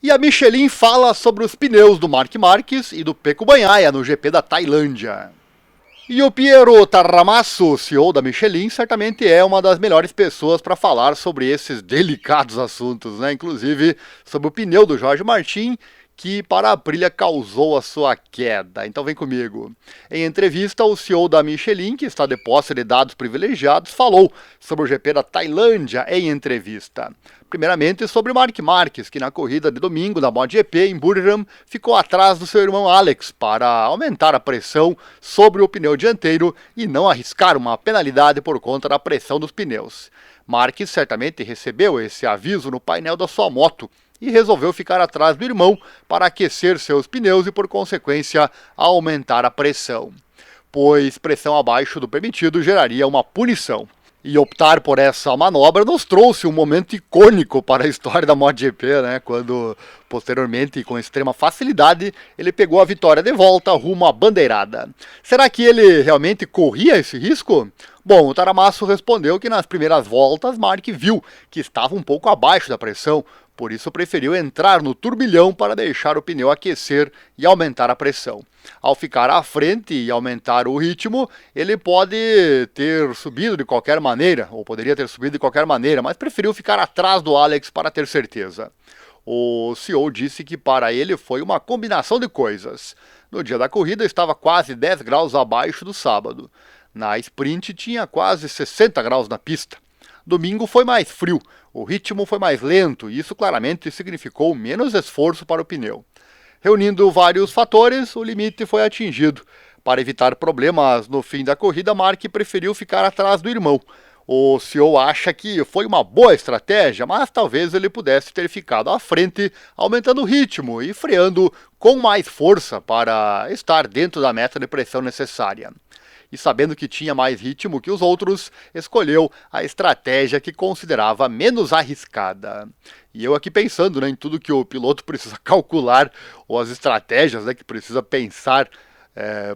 E a Michelin fala sobre os pneus do Marc Marquez e do Pecco Bagnaia no GP da Tailândia. E o Piero Tarramasso, CEO da Michelin, certamente é uma das melhores pessoas para falar sobre esses delicados assuntos, né? Inclusive sobre o pneu do Jorge Martin, que para a Aprilia causou a sua queda. Então vem comigo. Em entrevista, o CEO da Michelin, que está de posse de dados privilegiados, falou sobre o GP da Tailândia em entrevista. Primeiramente sobre Marc Marquez, que na corrida de domingo da MotoGP em Buriram ficou atrás do seu irmão Alex para aumentar a pressão sobre o pneu dianteiro e não arriscar uma penalidade por conta da pressão dos pneus. Marquez certamente recebeu esse aviso no painel da sua moto e resolveu ficar atrás do irmão para aquecer seus pneus e, por consequência, aumentar a pressão, pois pressão abaixo do permitido geraria uma punição. E optar por essa manobra nos trouxe um momento icônico para a história da MotoGP, né? Quando, posteriormente, com extrema facilidade, ele pegou a vitória de volta rumo à bandeirada. Será que ele realmente corria esse risco? Bom, o Taramasso respondeu que nas primeiras voltas Marc viu que estava um pouco abaixo da pressão, por isso preferiu entrar no turbilhão para deixar o pneu aquecer e aumentar a pressão. Ao ficar à frente e aumentar o ritmo, ele pode ter subido de qualquer maneira, ou poderia ter subido de qualquer maneira, mas preferiu ficar atrás do Alex para ter certeza. O CEO disse que para ele foi uma combinação de coisas. No dia da corrida estava quase 10 graus abaixo do sábado. Na sprint tinha quase 60 graus na pista. Domingo foi mais frio, o ritmo foi mais lento e isso claramente significou menos esforço para o pneu. Reunindo vários fatores, o limite foi atingido. Para evitar problemas no fim da corrida, Marc preferiu ficar atrás do irmão. O CEO acha que foi uma boa estratégia, mas talvez ele pudesse ter ficado à frente, aumentando o ritmo e freando com mais força para estar dentro da meta de pressão necessária. E sabendo que tinha mais ritmo que os outros, escolheu a estratégia que considerava menos arriscada. E eu aqui pensando, né, em tudo que o piloto precisa calcular, ou as estratégias, né, que precisa pensar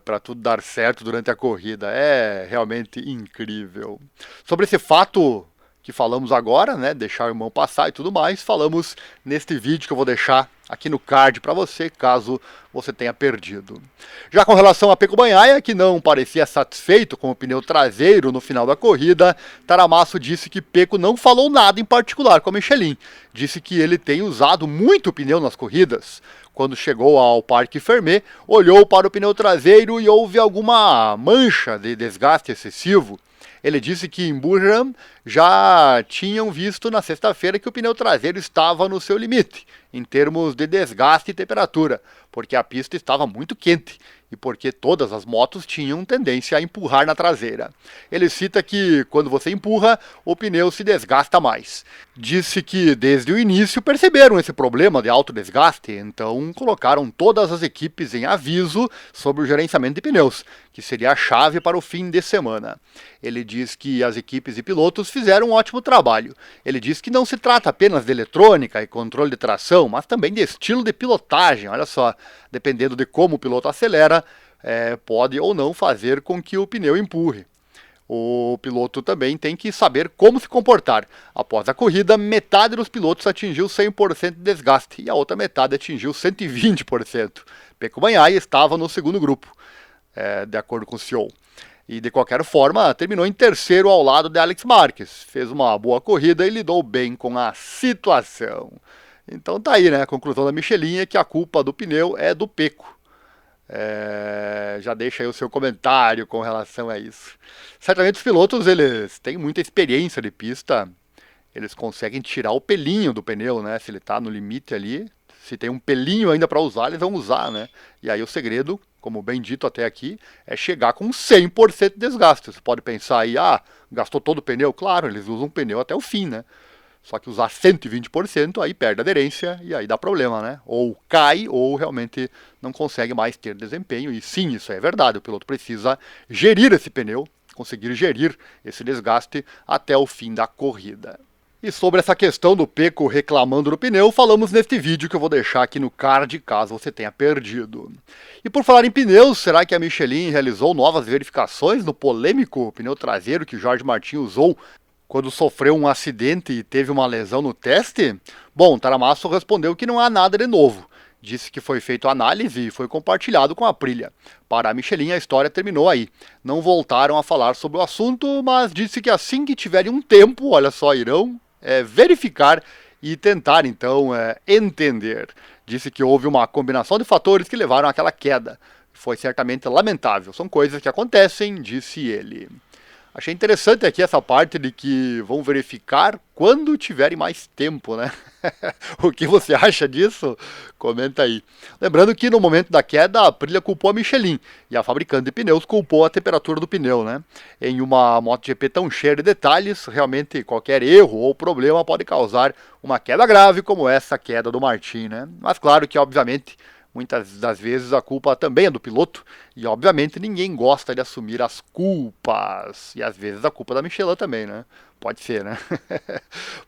para tudo dar certo durante a corrida. É realmente incrível. Sobre esse fato que falamos agora, né, deixar o irmão passar e tudo mais, falamos neste vídeo que eu vou deixar aqui no card para você, caso você tenha perdido. Já com relação a Pecco Bagnaia, que não parecia satisfeito com o pneu traseiro no final da corrida, Taramasso disse que Pecco não falou nada em particular com a Michelin. Disse que ele tem usado muito o pneu nas corridas. Quando chegou ao Parque Fermé, olhou para o pneu traseiro e houve alguma mancha de desgaste excessivo. Ele disse que em Buriram já tinham visto na sexta-feira que o pneu traseiro estava no seu limite, em termos de desgaste e temperatura, porque a pista estava muito quente e porque todas as motos tinham tendência a empurrar na traseira. Ele cita que quando você empurra, o pneu se desgasta mais. Disse que desde o início perceberam esse problema de alto desgaste, então colocaram todas as equipes em aviso sobre o gerenciamento de pneus, que seria a chave para o fim de semana. Ele diz que as equipes e pilotos fizeram um ótimo trabalho. Ele diz que não se trata apenas de eletrônica e controle de tração, mas também de estilo de pilotagem. Olha só, dependendo de como o piloto acelera, pode ou não fazer com que o pneu empurre. O piloto também tem que saber como se comportar. Após a corrida, metade dos pilotos atingiu 100% de desgaste e a outra metade atingiu 120%. Pecco Bagnaia estava no segundo grupo, de acordo com o CEO. E de qualquer forma, terminou em terceiro ao lado de Alex Marquez. Fez uma boa corrida e lidou bem com a situação. Então tá aí, né? A conclusão da Michelin é que a culpa do pneu é do Pecco. Já deixa aí o seu comentário com relação a isso. Certamente os pilotos, eles têm muita experiência de pista. Eles conseguem tirar o pelinho do pneu, né? Se ele tá no limite ali, se tem um pelinho ainda para usar, eles vão usar, né? E aí o segredo, como bem dito até aqui, é chegar com 100% de desgaste. Você pode pensar aí, gastou todo o pneu? Claro, eles usam o pneu até o fim, né? Só que usar 120%, aí perde aderência e aí dá problema, né? Ou cai ou realmente não consegue mais ter desempenho. E sim, isso é verdade, o piloto precisa gerir esse pneu, conseguir gerir esse desgaste até o fim da corrida. E sobre essa questão do Pecco reclamando do pneu, falamos neste vídeo que eu vou deixar aqui no card, caso você tenha perdido. E por falar em pneus, será que a Michelin realizou novas verificações no polêmico pneu traseiro que Jorge Martin usou quando sofreu um acidente e teve uma lesão no teste? Bom, Taramasso respondeu que não há nada de novo. Disse que foi feita análise e foi compartilhado com a Aprilia. Para a Michelin, a história terminou aí. Não voltaram a falar sobre o assunto, mas disse que assim que tiverem um tempo, olha só, irão verificar e tentar, então, entender. Disse que houve uma combinação de fatores que levaram àquela queda. Foi certamente lamentável. São coisas que acontecem, disse ele. Achei interessante aqui essa parte de que vão verificar quando tiverem mais tempo, né? O que você acha disso? Comenta aí. Lembrando que no momento da queda, a Aprilia culpou a Michelin e a fabricante de pneus culpou a temperatura do pneu, né? Em uma MotoGP tão cheia de detalhes, realmente qualquer erro ou problema pode causar uma queda grave como essa queda do Martin, né? Mas claro que, obviamente, muitas das vezes a culpa também é do piloto e, obviamente, ninguém gosta de assumir as culpas. E às vezes a culpa é da Michelin também, né? Pode ser, né?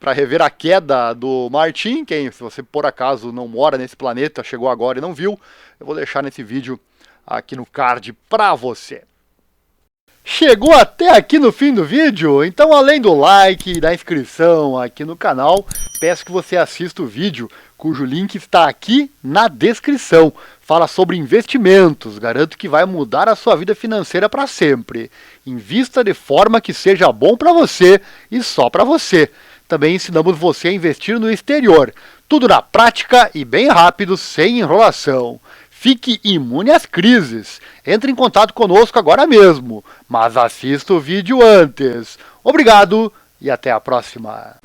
Para rever a queda do Martin, se você por acaso não mora nesse planeta, chegou agora e não viu, eu vou deixar nesse vídeo aqui no card para você. Chegou até aqui no fim do vídeo? Então, além do like e da inscrição aqui no canal, peço que você assista o vídeo, cujo link está aqui na descrição. Fala sobre investimentos, garanto que vai mudar a sua vida financeira para sempre. Invista de forma que seja bom para você e só para você. Também ensinamos você a investir no exterior, tudo na prática e bem rápido, sem enrolação. Fique imune às crises. Entre em contato conosco agora mesmo, mas assista o vídeo antes. Obrigado e até a próxima.